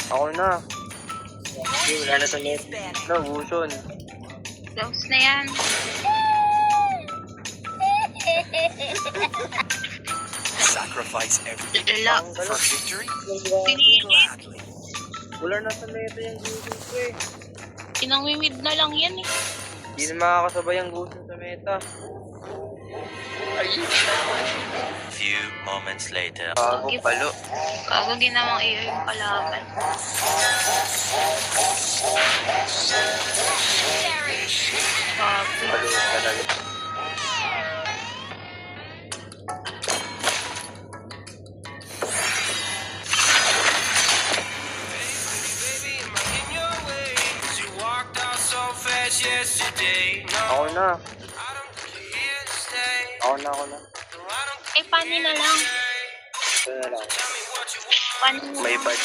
Ako na. Okay, wala na sa net. Naguson. Close na yan. Sacrifice everything Lala. for victory. Pinili. Wala na sa net yung guson ko eh. Pinangwimid na lang yan eh. Hindi na makakasabay ang guson sa meta. Few moments later. Bago palo. Bago ginawang iyo yung kalaban. Bago. Palo talaga. Ako na. Ako na. Eh, paano na lang? Ito na lang. Paano na May lang? bad.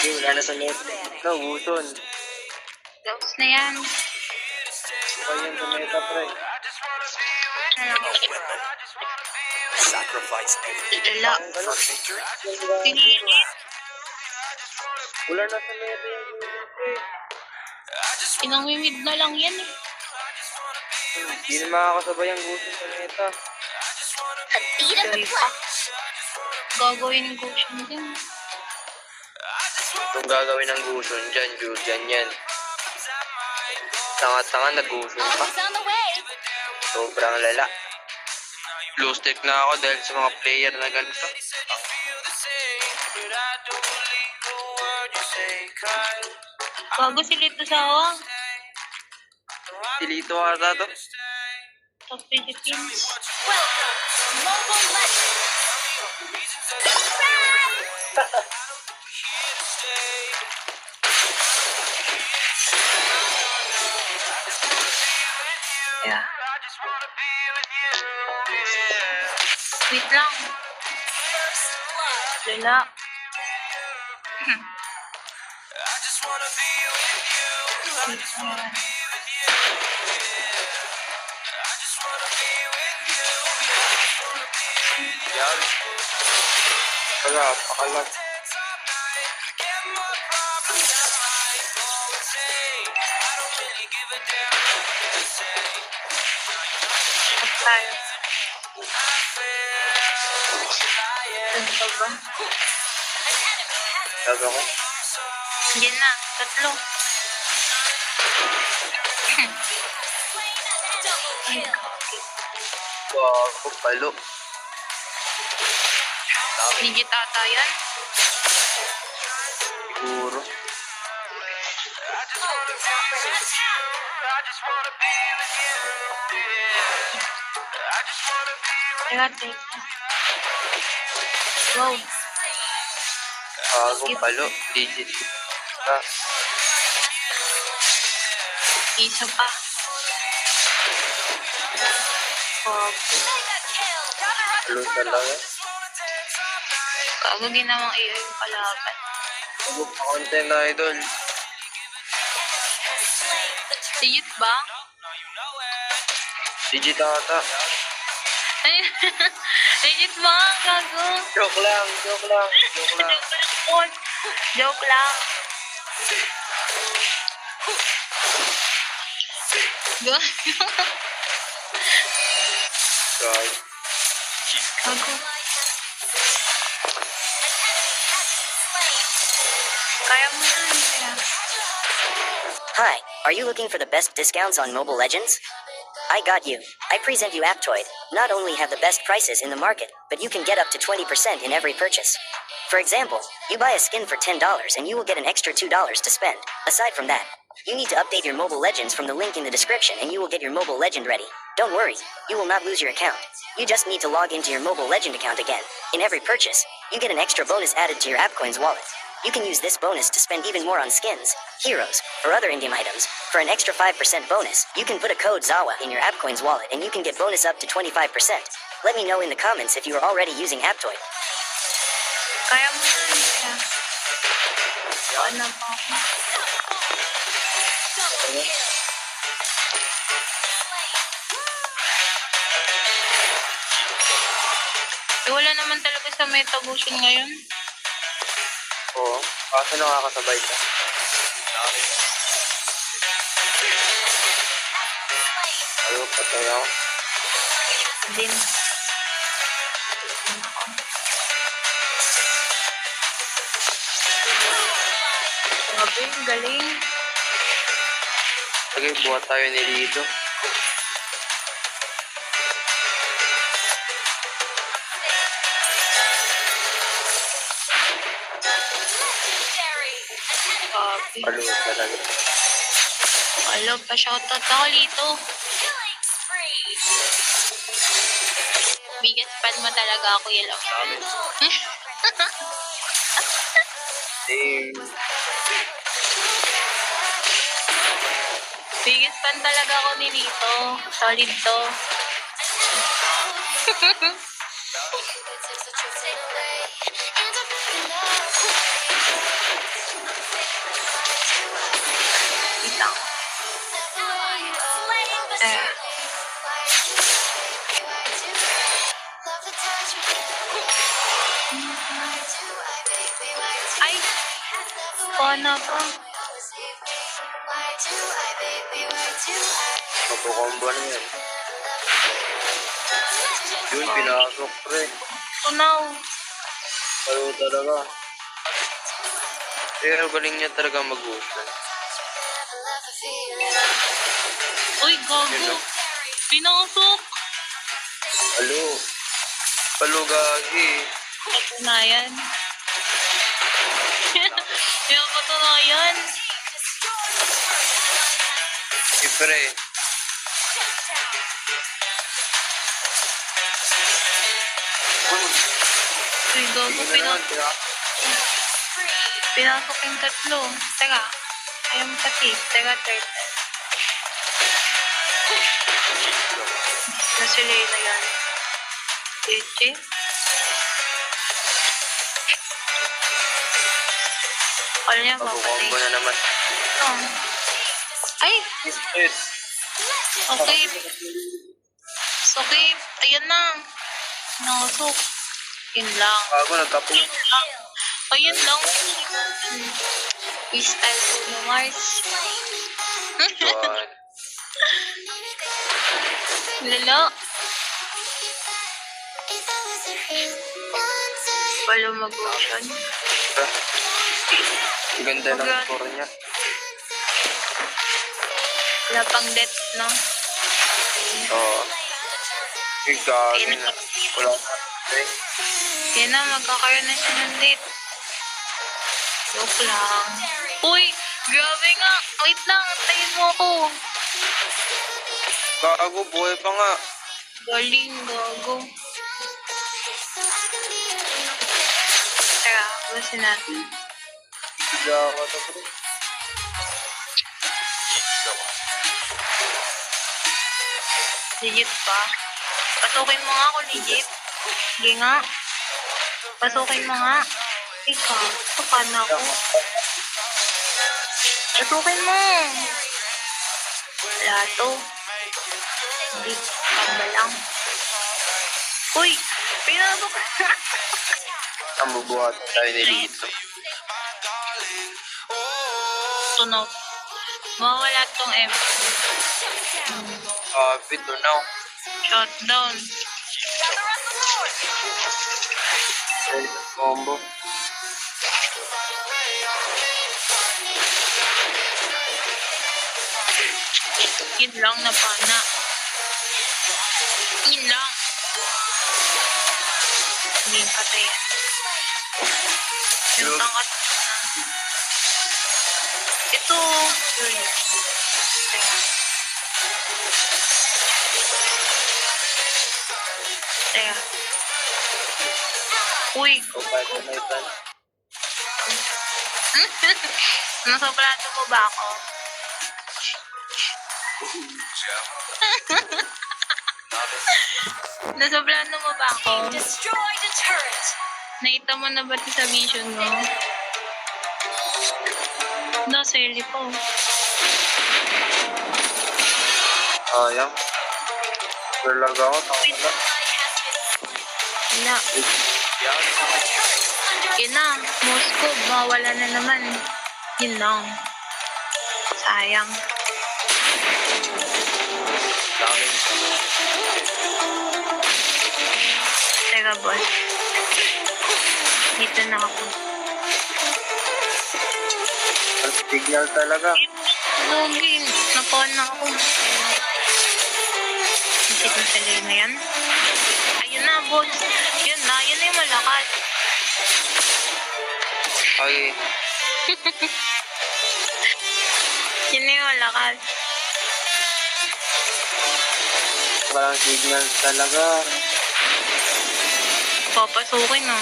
Okay, wala na sa net. Naguson. Close na yan. Kaya yan sa meta, pre. Sacrifice everything Lala. for victory. Pinili. Wala na sa meta yung guson ko eh. Pinangwimid na lang yan eh. Hindi na makakasabay ang guson sa meta. Sorry pa. Gagawin ng cushion din. Kung gagawin ng guson dyan, Julian yan. Tanga-tanga na guson pa. Sobrang lala. Blue stick na ako dahil sa mga player na ganito. Bago si Lito Sawa. Silito ata to. Sa Philippines. Yeah. Wait lang. Lala. Yan. Wala, pakalag. At tayo. Ano pa ba? Sabi ko, Yan na. Tatlo. bago palo. Legit ata yan. Siguro. Teka, teka. Wow. Bago palo. Digit. Ah, Isa pa. Wow. palo talaga. Bago ginawang iyo yung kalaban. Bago pa content na idol. Legit ba? Digit ata. Ay, legit ba? Gago. Joke lang. Joke lang. Joke lang. Gago. Guys. Gago. Kaya mo na. Kaya. Hi, are you looking for the best discounts on Mobile Legends? I got you. I present you Aptoid. Not only have the best prices in the market, but you can get up to 20% in every purchase. For example, you buy a skin for $10 and you will get an extra $2 to spend. Aside from that, you need to update your Mobile Legends from the link in the description and you will get your Mobile Legend ready. Don't worry, you will not lose your account. You just need to log into your Mobile Legend account again. In every purchase, you get an extra bonus added to your AppCoins wallet. You can use this bonus to spend even more on skins, heroes, or other in-game items. For an extra 5% bonus, you can put a code ZAWA in your AppCoins wallet and you can get bonus up to 25%. Let me know in the comments if you are already using Aptoid. Kaya mo na. Kaya. Ano pa ako? Eh, wala naman talaga sa Metabution ngayon. Oo. Kaso nakakasabay ka. Ayaw, patay ako. Din. Grabe, ang galing. Sige, buhat tayo ni Lido. Grabe. Palo talaga. Hello, pa-shoutout ako dito. Biggest fan mo talaga ako, Yelo. Eh, Biggest fan talaga ako ni Lito. Solid to. Itang. Ay! Paano to? mapukombo na yan. Yun, pinasok pre. Oh no! Palo talaga. Pero galing niya talaga mag-ocean. Uy, gago! Pinasok! Palo. Palo gagi. Patunayan. Yung patunayan. Si pre. Uy, gago, pinasok yung tatlo. Teka, ayun pati. Teka, turtle. Nasa na yan. Eche. Kala niya, papatay. Mapukombo na naman. Oh. Ay! Yes. Okay. Okay. Ayan na. Nakasok. Yun lang. Bago nagkapong. Ayun lang. Freestyle Bruno Mars. Juan. Lalo. Wala mag-ocean. Ang ganda ng score niya. Wala pang death, no? Oo. Ay, gagi na. Wala na. Okay. Yan na, magkakaroon na siya ng date. Joke lang. Uy, grabe nga. Wait lang, antayin mo ako. Gago, buhay pa nga. Galing, gago. Tara, basin natin. Gago to pre. Legit pa. Pasukin mo nga ako, legit. Sige nga. Pasukin mo nga. Ikaw, paano ako? Pasukin mo. Wala to. Hindi, tamba lang. Uy, pinabok. Ang bubuhat tayo ni Lito. Tunog. Mawala tong M. Pito now. Shutdown. Combo. Yun lang na pana. Yun lang. Hindi patay yan. Yung tangkat na. Ito. Yun. Teka. Teka. Uy. Kapag na ito. Nasa plato mo ba ako? Nasa plano mo ba ako? Destroyed a turret. Nakita mo na ba ito sa vision mo? No, sili po. Ayang. Talaga ako. Wait. Wala. Ina, Moskov. mawawala na naman. Yun lang. Sayang. Dami. Teka, boss. Dito na ako. Ang signal talaga. Login. Napaon na ako. Hindi ko sa na yan. Ayun na, boss. Yun na. Yun na yung malakas. Okay. Yun na yung malakas. Walang signal talaga. Papasukin na.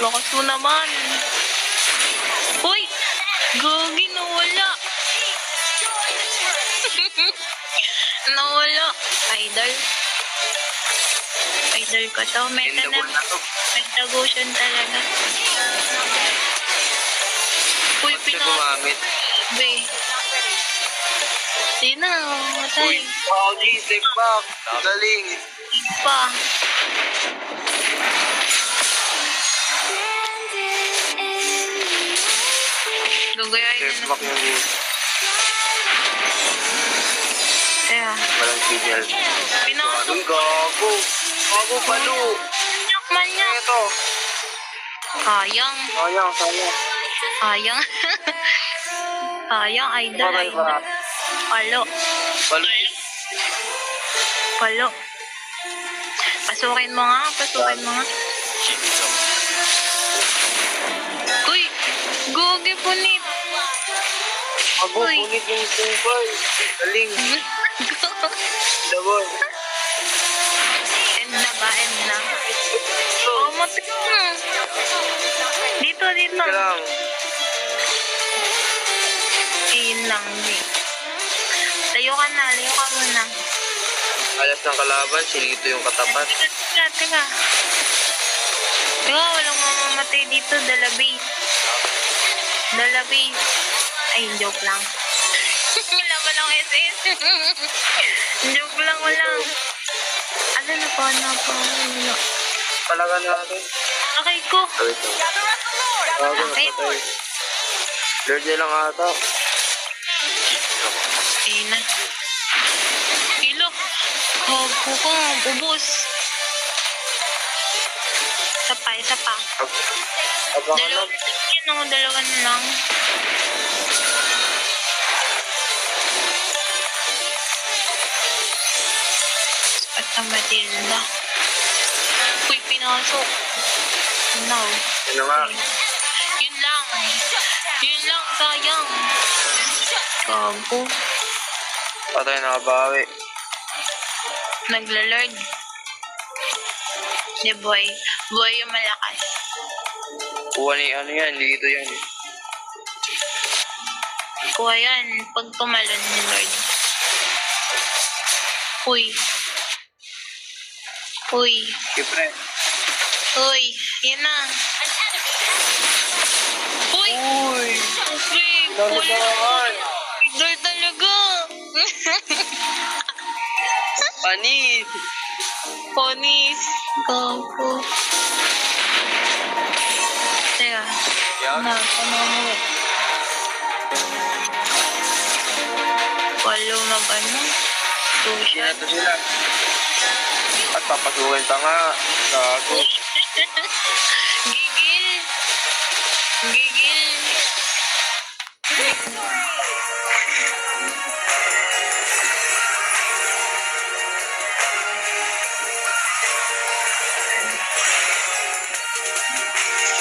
Lakas mo naman. Uy! Gagi, nawala. Nawala. Idol. Idol ko to. Meta na. Indabol na to. Meta Goshen talaga. Uy, Ba't siya gumamit? Be. Di na, matay. Uy, wow, G, step back. Galing. Pa. Gugayahin Step na back yung boot. Kaya, Walang signal. pinasok. Anong gago? Gago, balo. Manyak. Ito. Sayang. Sayang, sayang. Sayang. Sayang, idol, Bakal idol. pa. Palo. Balo. Palo. Pasukin mo nga, pasukin mo nga. Uy! Gogi punit! Gago, Uy. punit yung tubay. Galing. Double. End na ba? End na. Oh, matik na. Dito, dito. Ika lang. Ayun lang, di. Layo ka na, layo ka muna. Alas ng kalaban, silito yung katapat. Teka, teka. Teka, walang mamamatay dito. Dalabi. Dalabi. Ay, joke lang. Wala ba lang SS? Joke lang, wala. Ano na pa, ano pa? Wala. Palagan natin. Okay ko. Wait lang. Gago, Okay. napatay. Lord na lang ata. Ayun na. Ilo. Hago ko. Ubus. Isa pa, isa pa. Abangan Dalawa lang. na lang. Dalawa na lang. At ang Matilda. Uy, pinasok. No. Ano nga? Yun lang. Yun lang, sayang. Gago. Patay nakabawi. Naglalord. Di boy. Boy yung malakas. Kuha ni ano yan, dito yan. Kuha yan pag tumalon ni Lord. Uy. Uy. Siyempre. Uy. Yan na. Uy. Uy! Uy. Nalusahan! Idol talaga. Panis! Ponis. Gago. Teka. Yan. Ano? Walo mag-ano? Hindi na Tuition. to sila. At papasukin pa nga. Gago.